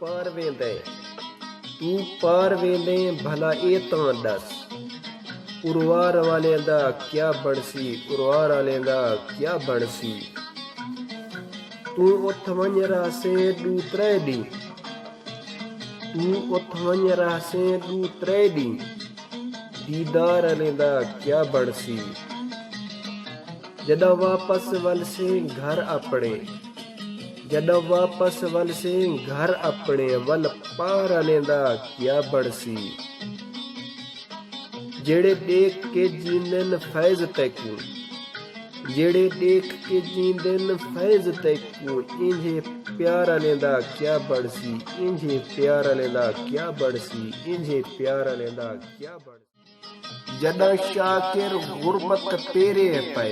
पार वेंदे तू पार वेंदे भला ए तां दस उरवार वाले दा क्या बनसी उरवार वाले दा क्या बनसी तू उठ वञ रहासे ॾू त्रै ॾींहं तू उठ वञ रहासे ॾू त्रै ॾींहं दीदार वाले दा क्या बनसी जॾहिं वापस वलसे घर अपने जॾहिं वापस वलसे घर अपने वल पार वाले दा क्या बनसी जेड़े देख के जींदन फैज़ तैकू जेड़े देख के जींदन फैज़ तैकू इंजे प्यार वाले दा क्या बनसी इंजे प्यार वाले दा क्या बनसी इंजे प्यार वाले दा क्या बनसी जॾहिं शाकिर गुरबत पेरे पे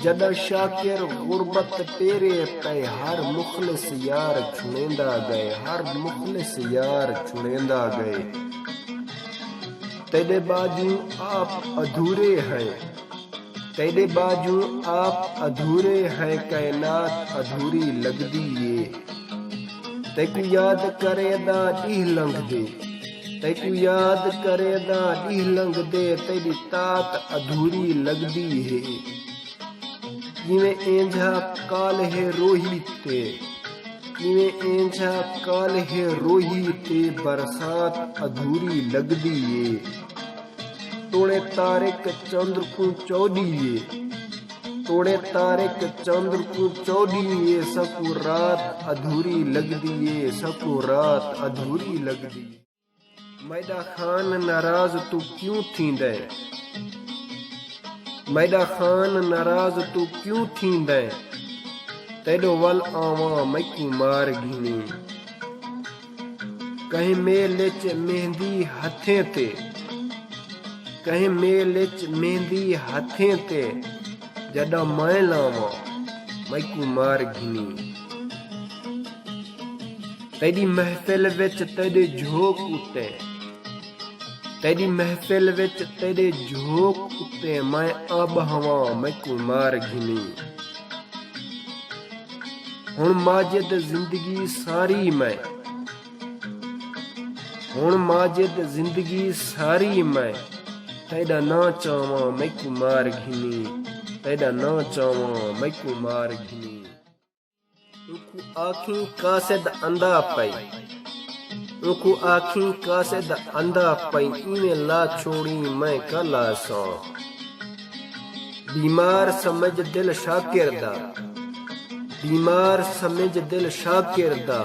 जॾहिं शाकिर गुरबत पेरे पे हर मुखलिस यार छुड़ेंदा गए हर मुखलिस यार छुड़ेंदा गए तेरे बाजू आप अधूरे हैं तेरे बाजू आप अधूरे हैं कायनात अधूरी लगदी ये तैकू याद करे दा ॾींह लंघदे तैकू याद करे दा ॾींह लंघदे तेरी तात अधूरी लगदी है जिवें एंझा काल है रोही ते जिवें एंझा काल है रोही ते बरसात अधूरी लगदी है तोड़े तारिक चंद्र को चौड़िए तोड़े तारिक चंद्र को चौड़िए सकू रात अधूरी लगदी है सकू रात अधूरी लगदी मैदा खान नाराज तू क्यों थींदे मैदा खान नाराज तू क्यों थींदे तेडो वल आवा मैकू मार घिनी कहीं मेले च मेहंदी हथे ते कहीं मेले च मेहंदी हथे ते जॾा मैं लावा मैकू मार घिनी तेरी महफिल विच तेरे झोंक उते तेरी महफिल विच तेरे झोंक उते मैं अब हवा मैकू मार घिनी हुण माजिद जिंदगी सारी मैं हुण माजिद जिंदगी सारी मैं तेरा ना चावा मैकू मार घिनी तेरा ना चावा मैकू मार घिनी उखू आखी कासिद अंधा पई उखू आखी कासिद अंधा पई इवें ला छोड़ी मैं कला सा बीमार समझ दिल शाकिर दा बीमार समझ दिल शाकिर दा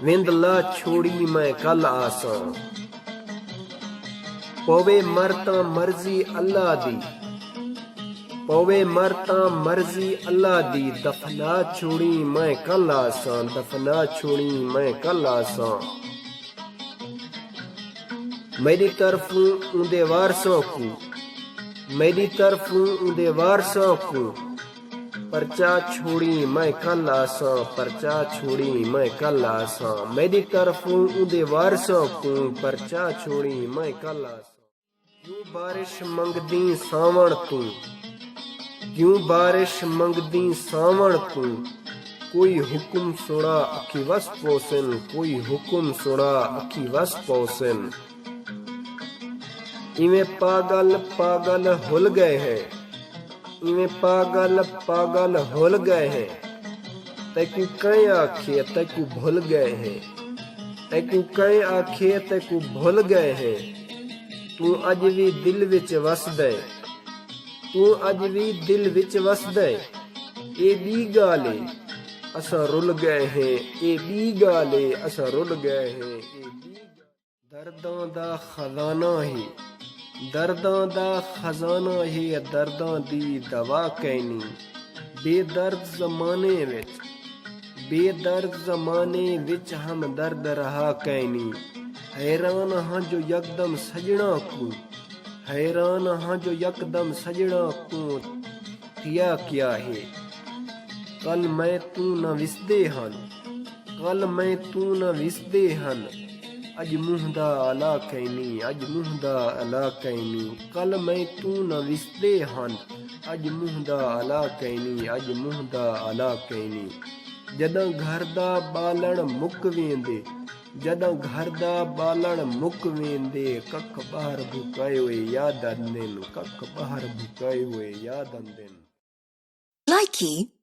विंद ला छोड़ी मैं कल आसा पवे मरता मर्जी अल्लाह दी पवे मरता मर्जी अल्लाह दी दफना छोड़ी मैं कल आसा दफना छोड़ी मैं कल आसा मेरी तरफों उन्दे वारसों को मेरी तरफों उन्दे वारसों को परचा छोड़ी मैं कल आसा परचा छोड़ी मैं कल आसा मेरी तरफों उन्दे वारसों को परचा छोड़ी मैं कल आसा क्यों बारिश मंगदी सावण तू क्यों बारिश मंगदी सावण तू कोई हुक्म सुना अखी वस पोसन कोई हुक्म सुना अखी वस पोसन इवें पागल पागल हुल गए हैं इवें पागल पागल हुल गए हैं तैकू कई आखे तैकू भूल गए हैं तैकू कई आखे तैकू भूल गए हैं तू अज भी दिल विच वसदे तू अज भी दिल विच वसदे ए बी गाले असा रुल गए हैं ए बी गाले असा रुल गए हैं दर्दां दा खजाना ही दर्दां दा खजाना ही दर्दां दी दवा कैनी बेदर्द जमाने विच बेदर्द जमाने विच हम दर्द रहा कैनी हैरान हाँ जो यकदम सजना को हैरान हाँ जो यकदम सजना को क्या है कल मैं तू न विसदे हन कल मैं तू न विसदे हन अज मुँह दा अला कैनी अज मुँह दा अला कैनी कल मैं तू न विसदे हन अज मुँह दा अला कैनी अज मुँह दा अला कैनी ਜਦੋਂ ਘਰ ਦਾ ਬਾਲਣ ਮੁੱਕ ਵੇਂਦੇ, ਜਦੋਂ ਘਰ ਦਾ ਬਾਲਣ ਮੁੱਕ ਵੇਂਦੇ, ਕੱਖ ਬਾਹਰ ਭੁਕਾਏ ਹੋਏ ਯਾਦ ਆਉਂਦੇ ਨੇ, ਕੱਖ ਬਾਹਰ ਭੁਕਾਏ ਹੋਏ ਯਾਦ ਆਉਂਦੇ ਨੇ। Likey